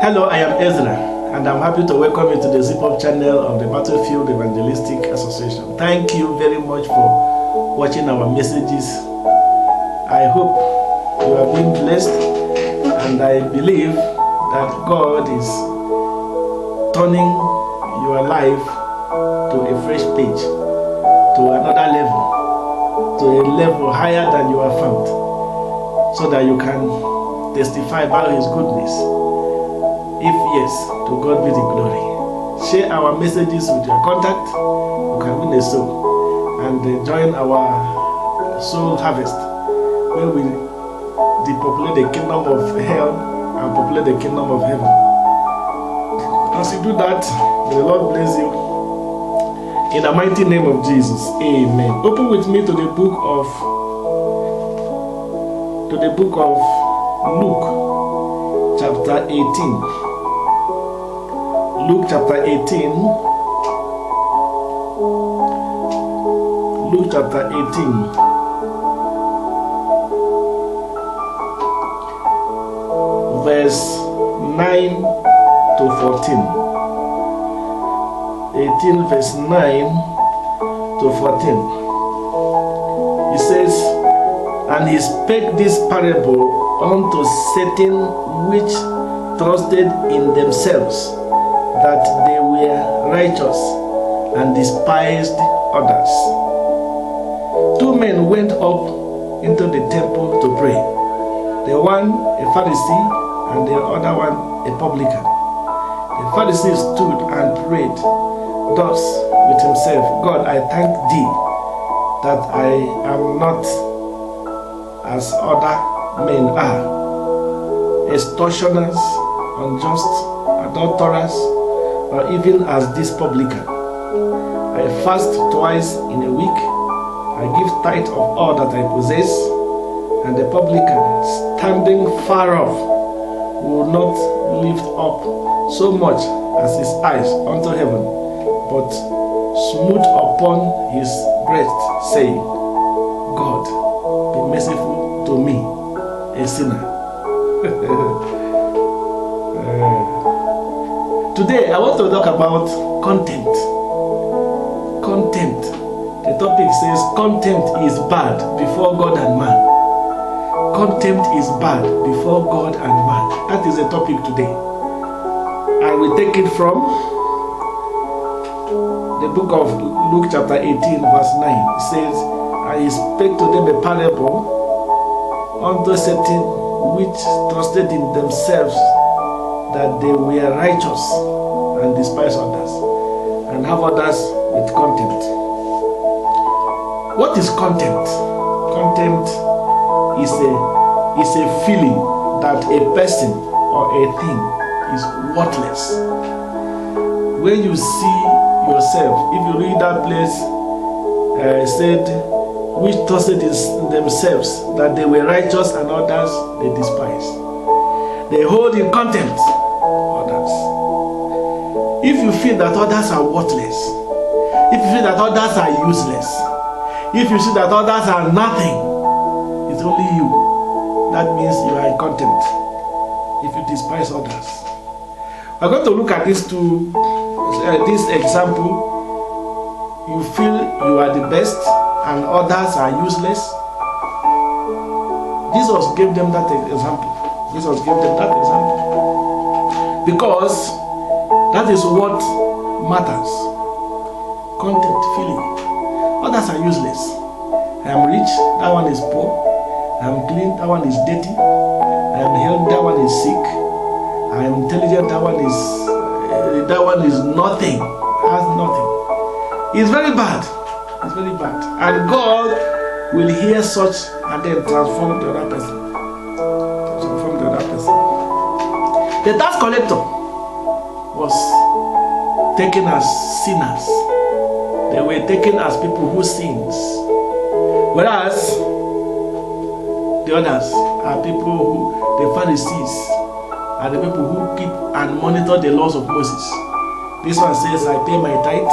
Hello, I am Ezra, and I'm happy to welcome you to the Zip-Up channel of the Battlefield Evangelistic Association. Thank you very much for watching our messages. I hope you are being blessed, and I believe that God is turning your life to a fresh page, to another level, to a level higher than you are found, so that you can testify about His goodness. If yes, to God be the glory. Share our messages with your contact. You can win a soul and join our soul harvest, where we depopulate the kingdom of hell and populate the kingdom of heaven. As you do that, may the Lord bless you. In the mighty name of Jesus, amen. Open with me to the book of Luke, chapter 18. Luke chapter 18. Luke chapter 18. Verse 9 to 14. 18 verse 9 to 14. He says, "And he spake this parable unto certain which trusted in themselves that they were righteous, and despised others. Two men went up into the temple to pray, the one a Pharisee, and the other one a publican. The Pharisee stood and prayed thus with himself, God, I thank thee that I am not as other men are, extortioners, unjust, adulterers, or even as this publican. I fast twice in a week. I give tithe of all that I possess. And the publican, standing far off, will not lift up so much as his eyes unto heaven, but smote upon his breast, saying, God, be merciful to me, a sinner." Today, I want to talk about contempt. Contempt. The topic says contempt is bad before God and man. Contempt is bad before God and man. That is the topic today. I will take it from the book of Luke chapter 18 verse 9. It says, "And he spake to them a parable unto certain which trusted in themselves that they were righteous, and despise others, and have others with contempt." What is contempt? Contempt is a feeling that a person or a thing is worthless. When you see yourself, if you read that place, said, which trusted in themselves that they were righteous, and others they despise. They hold in contempt others. If you feel that others are worthless, if you feel that others are useless, if you see that others are nothing, it's only you, that means you are in contempt. If you despise others, we're going to look at this example. You feel you are the best and others are useless. Jesus gave them that example. Jesus gave them that example because that is what matters. Contempt, feeling. Others are useless. I am rich, that one is poor. I am clean, that one is dirty. I am healthy, that one is sick. I am intelligent, that one is nothing, has nothing. It's very bad. It's very bad. And God will hear such and then transform the other person. The tax collector was taken as sinners. They were taken as people who sins. Whereas the others are people who, the Pharisees, are the people who keep and monitor the laws of Moses. This one says, I pay my tithe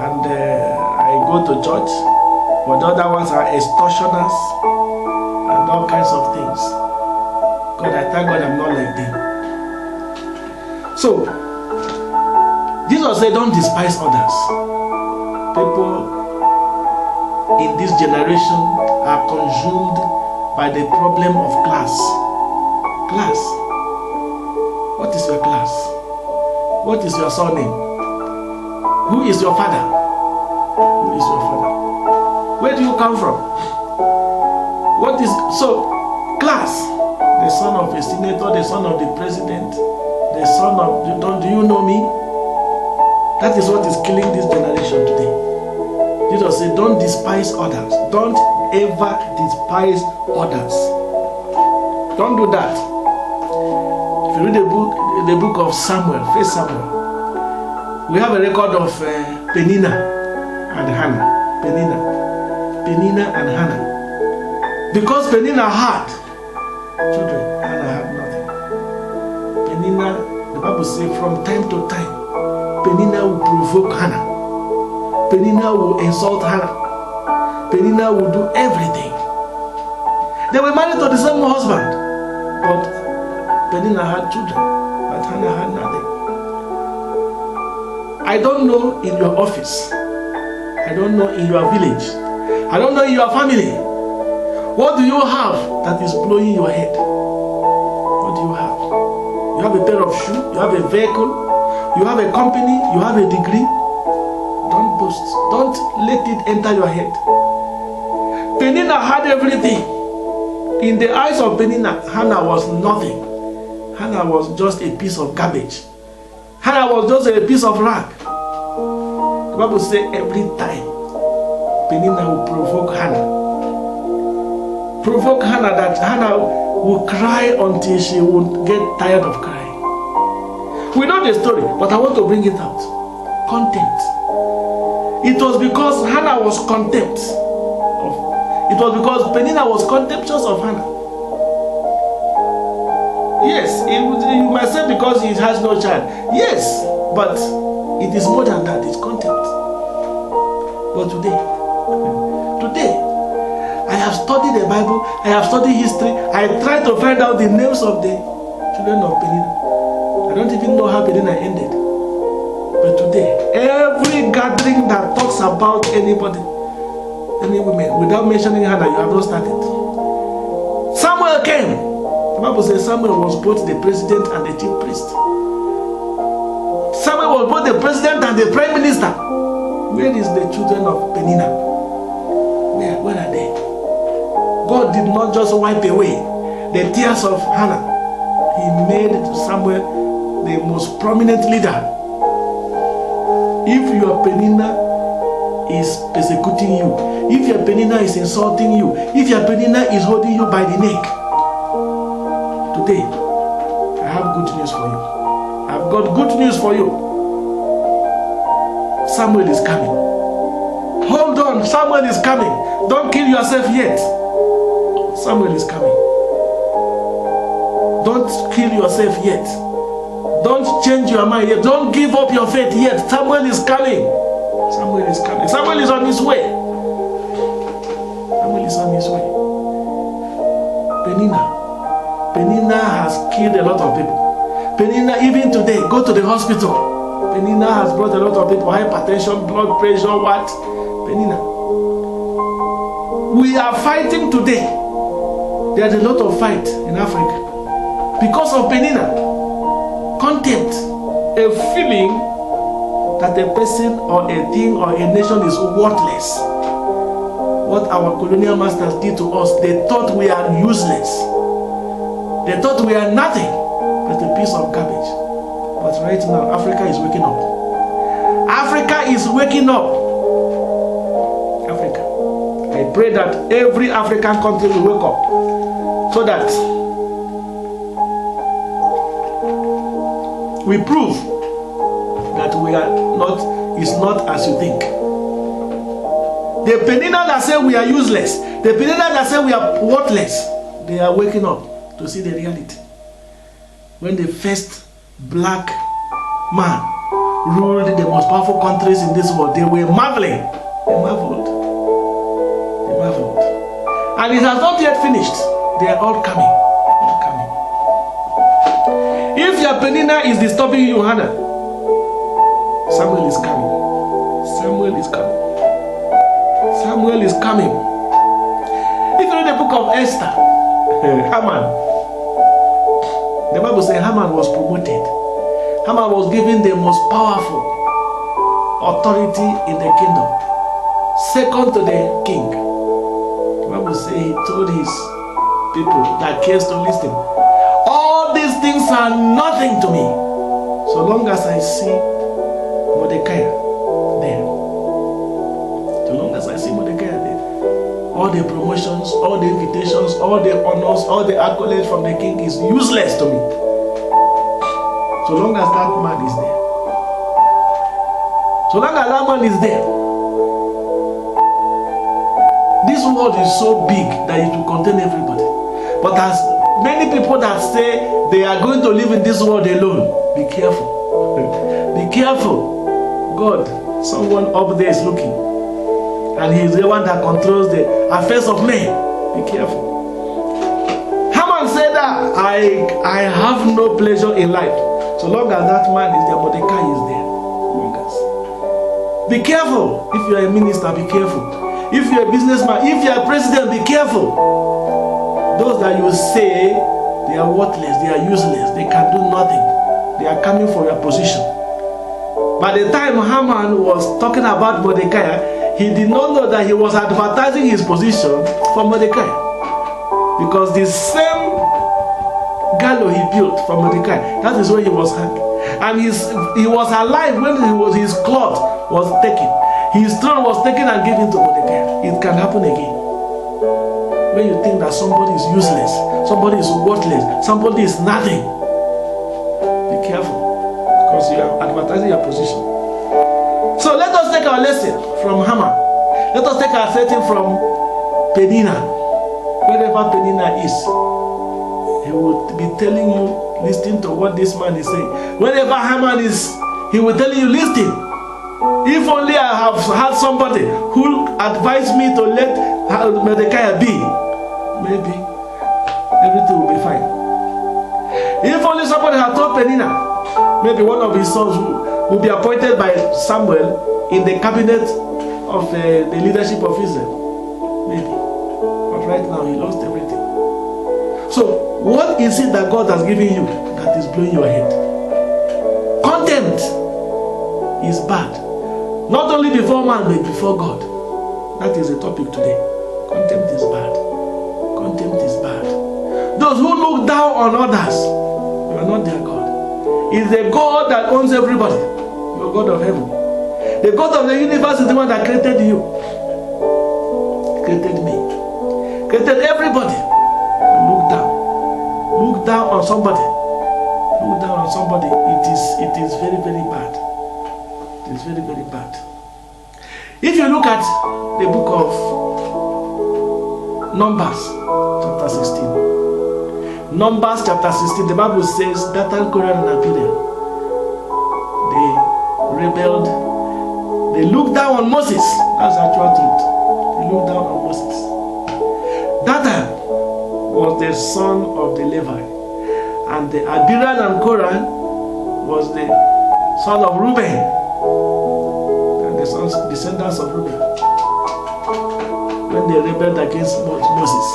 and I go to church. But the other ones are extortioners and all kinds of things. God, I thank God I'm not like them. So, Jesus said, don't despise others. People in this generation are consumed by the problem of class. Class. What is your class? What is your surname? Who is your father? Who is your father? Where do you come from? What is so class? The son of a senator, the son of the president, the son of do you know me? That is what is killing this generation today. Jesus said, don't despise others. Don't ever despise others. Don't do that. If you read the book of Samuel, 1 Samuel, we have a record of Peninnah and Hanna. Peninnah and Haman. Because Peninnah had children, Hanna had nothing. Peninnah, the Bible says, from time to time, Peninnah will provoke Hanna. Peninnah will insult Hanna. Peninnah will do everything. They were married to the same husband, but Peninnah had children, but Hanna had nothing. I don't know in your office, I don't know in your village, I don't know in your family, what do you have that is blowing your head? What do you have? You have a pair of shoes, you have a vehicle, you have a company, you have a degree. Don't boast. Don't let it enter your head. Peninnah had everything. In the eyes of Peninnah, Hanna was nothing. Hanna was just a piece of garbage. Hanna was just a piece of rag. The Bible says every time Peninnah will provoke Hanna. Provoke Hanna that Hanna will cry until she will get tired of crying. We know the story, but I want to bring it out. Contempt. It was because Hanna was contempt. It was because Peninnah was contemptuous of Hanna. Yes, you might say because he has no child. Yes, but it is more than that. It's contempt. But today, I have studied the Bible. I have studied history. I tried to find out the names of the children of Peninnah. I don't even know how Peninnah ended. But today, every gathering that talks about anybody, any women, without mentioning Hanna, you have not started. Samuel came. The Bible says Samuel was both the president and the chief priest. Samuel was both the president and the prime minister. Where is the children of Peninnah? Where are they? God did not just wipe away the tears of Hanna. He made Samuel the most prominent leader. If your Peninnah is persecuting you, if your Peninnah is insulting you, if your Peninnah is holding you by the neck, today I have good news for you. I've got good news for you. Samuel is coming. Hold on, Samuel is coming. Don't kill yourself yet. Samuel is coming. Don't kill yourself yet. Don't change your mind yet. Don't give up your faith yet. Samuel is coming. Samuel is coming. Samuel is on his way. Samuel is on his way. Peninnah has killed a lot of people. Peninnah, even today, go to the hospital. Peninnah has brought a lot of people, hypertension, blood pressure, what? Peninnah. We are fighting today. There's a lot of fight in Africa because of Peninnah. Contempt, a feeling that a person or a thing or a nation is worthless. What our colonial masters did to us, they thought we are useless. They thought we are nothing but a piece of garbage. But right now, Africa is waking up. Africa is waking up. Africa. I pray that every African country will wake up so that we prove that we are not, it's not as you think. The Peninnah that say we are useless, the Peninnah that say we are worthless, they are waking up to see the reality. When the first black man ruled the most powerful countries in this world, they were marveling. They marveled. They marveled. And it has not yet finished. They are all coming. If your Peninnah is disturbing you, Hanna, Samuel is coming. Samuel is coming. Samuel is coming. If you read the book of Esther, Haman, the Bible says Haman was promoted. Haman was given the most powerful authority in the kingdom, second to the king. The Bible says he told his people that cares to listen, all these things are nothing to me, so long as I see Mordecai there. So long as I see Mordecai there, all the promotions, all the invitations, all the honors, all the accolades from the king is useless to me. So long as that man is there. So long as that man is there. This world is so big that it will contain everybody. But as many people that say they are going to live in this world alone, be careful. Be careful. God, someone up there is looking. And he is the one that controls the affairs of men. Be careful. Haman said that I have no pleasure in life. So long as that man is there, Mordecai is there. Long as. Be careful. If you are a minister, be careful. If you are a businessman, if you are a president, be careful. Those that you say they are worthless, they are useless, they can do nothing, they are coming for your position. By the time Haman was talking about Mordecai, he did not know that he was advertising his position for Mordecai. Because the same gallows he built for Mordecai, that is where he was hanged. And he was alive when his cloth was taken. His throne was taken and given to Mordecai. It can happen again. When you think that somebody is useless, somebody is worthless, somebody is nothing, be careful, because you are advertising your position. So let us take our lesson from Haman. Let us take our lesson from Peninnah. Wherever Peninnah is, he will be telling you, listen to what this man is saying. Wherever Haman is, he will tell you, listen. If only I have had somebody who advised me to let Mordecai be, maybe everything will be fine. If only somebody had told Peninnah, maybe one of his sons will be appointed by Samuel in the cabinet of the leadership of Israel. Maybe. But right now he lost everything. So what is it that God has given you that is blowing your head? Contempt is bad. Not only before man, but before God. That is the topic today. Contempt is bad. Contempt is bad. Those who look down on others, you are not their God. It's the God that owns everybody. Your God of heaven. The God of the universe is the one that created you. Created me. Created everybody. Look down. Look down on somebody. Look down on somebody. It is very, very bad. It is very, very bad. If you look at the book of Numbers, chapter 16. Numbers, chapter 16, the Bible says, Dathan, Korah, and Abiram, they rebelled. They looked down on Moses. That's the actual truth. They looked down on Moses. Dathan was the son of the Levi. And the Abiram and Korah was the son of Reuben. The descendants of Reuben, when they rebelled against Moses,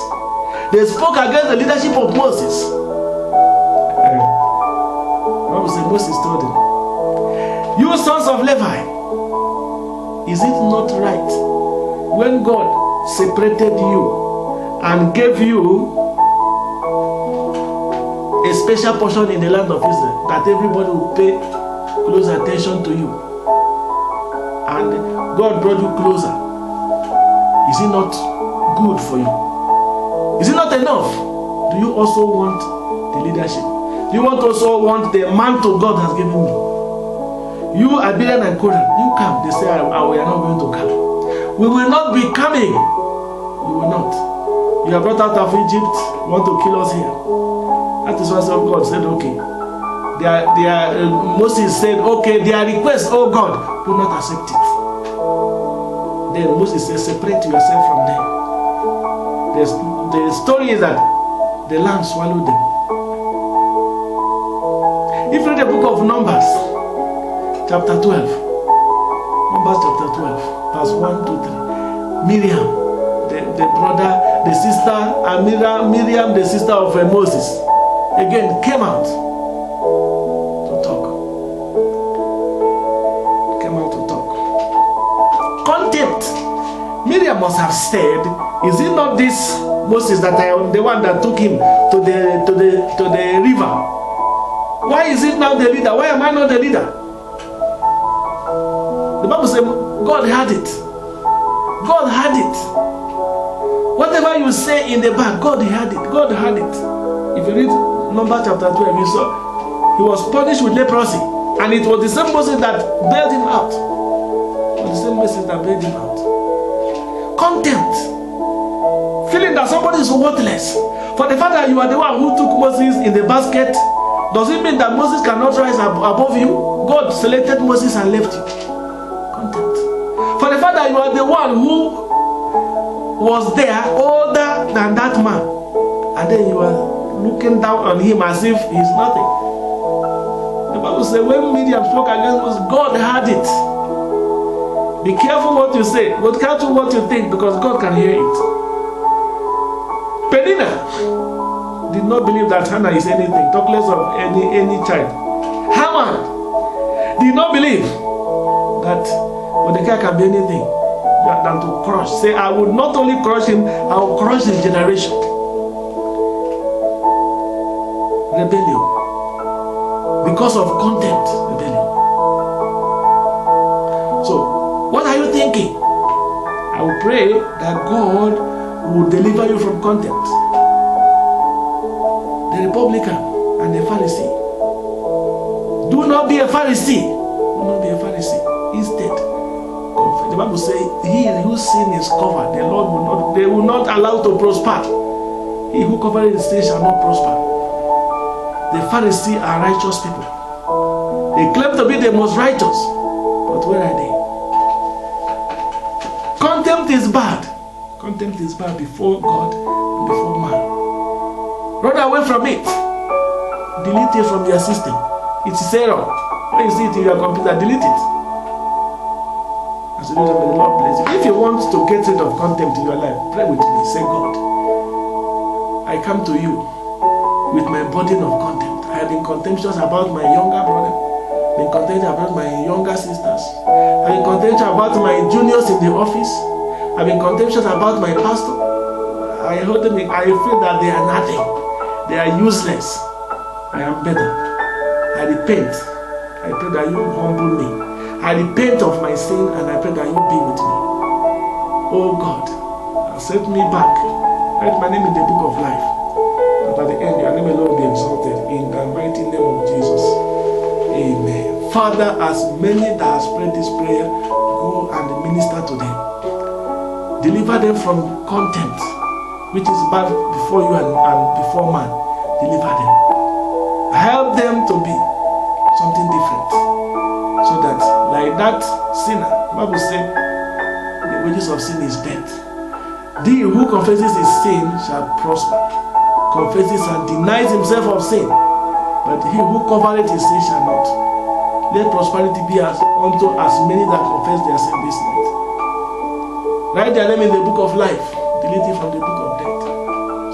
they spoke against the leadership of Moses. Moses told them, you sons of Levi, is it not right when God separated you and gave you a special portion in the land of Israel, that everybody will pay close attention to you? And God brought you closer. Is it not good for you? Is it not enough? Do you also want the leadership? Do you also want the mantle God has given me? You, Abiram and Korah, you come. They say, we are not going to come. We will not be coming. We will not. You are brought out of Egypt. You want to kill us here. That is why God said, okay. Moses said, okay, their request, oh God, do not accept it. Then Moses said, separate yourself from them. The story is that the land swallowed them. If read the book of Numbers, chapter 12. Numbers chapter 12, verse 1 to 3. Miriam, the brother, the sister, and Miriam, the sister of Moses, again came out to talk. Contempt. Miriam must have said, is it not this Moses that I am the one that took him to the river? Why is it now the leader? Why am I not the leader? The Bible says God had it. God had it. Whatever you say in the back, God had it. God had it. If you read Numbers chapter 12, you saw he was punished with leprosy. And it was the same Moses that bailed him out. It was the same message that bailed him out. Contempt. Feeling that somebody is worthless. For the fact that you are the one who took Moses in the basket, does it mean that Moses cannot rise above you? God selected Moses and left you. Contempt. For the fact that you are the one who was there older than that man, and then you are looking down on him as if he's nothing. The Bible says when Miriam spoke against Moses, God had it. Be careful what you say, but careful what you think, because God can hear it. Peninnah did not believe that Hanna is anything, talk less of any child. Haman did not believe that Mordecai can be anything than to crush. Say, I would not only crush him, I will crush his generation. Rebellion. Because of contempt, rebellion. So, what are you thinking? I will pray that God will deliver you from contempt. The Republican and the Pharisee. Do not be a Pharisee. Do not be a Pharisee. Instead, the Bible says, he whose sin is covered, the Lord will not, they will not allow to prosper. He who covers his sin shall not prosper. The Pharisees are righteous people. They claim to be the most righteous, but where are they? Contempt is bad. Contempt is bad before God and before man. Run away from it. Delete it from your system. It is error. When you see it in your computer, delete it. As you do that, may the Lord bless you. If you want to get rid of contempt in your life, pray with me. Say, God, I come to you with my burden of contempt. I have been contemptuous about my younger brother, been contemptuous about my younger sisters, I've been contemptuous about my juniors in the office, I've been contemptuous about my pastor. I feel that they are nothing, they are useless. I am better. I repent. I pray that you humble me. I repent of my sin and I pray that you be with me. Oh God, accept me back. Write my name in the book of life. At the end, your name alone be exalted in the mighty name of Jesus. Amen. Father, as many that has prayed this prayer, go and minister to them. Deliver them from contempt, which is bad before you and before man. Deliver them. Help them to be something different. So that, like that sinner, the Bible says, the wages of sin is death. He who confesses his sin shall prosper. Confesses and denies himself of sin, but he who covereth his sin shall not. Let prosperity be unto as many that confess their sin this night. Write their name in the book of life, delete it from the book of death,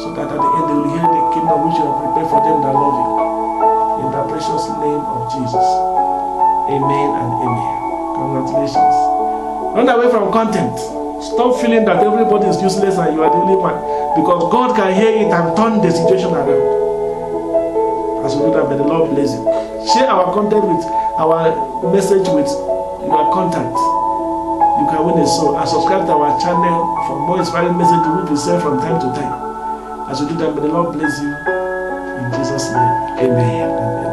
so that at the end they will hear the kingdom which you have prepared for them that love you. In the precious name of Jesus. Amen and amen. Congratulations. Run away from contempt. Stop feeling that everybody is useless and you are the only one. Because God can hear it and turn the situation around. As we do that, may the Lord bless you. Share our content with our message with your contact. You can win a soul. And subscribe to our channel for more inspiring messages we will be sent from time to time. As we do that, may the Lord bless you. In Jesus' name, amen.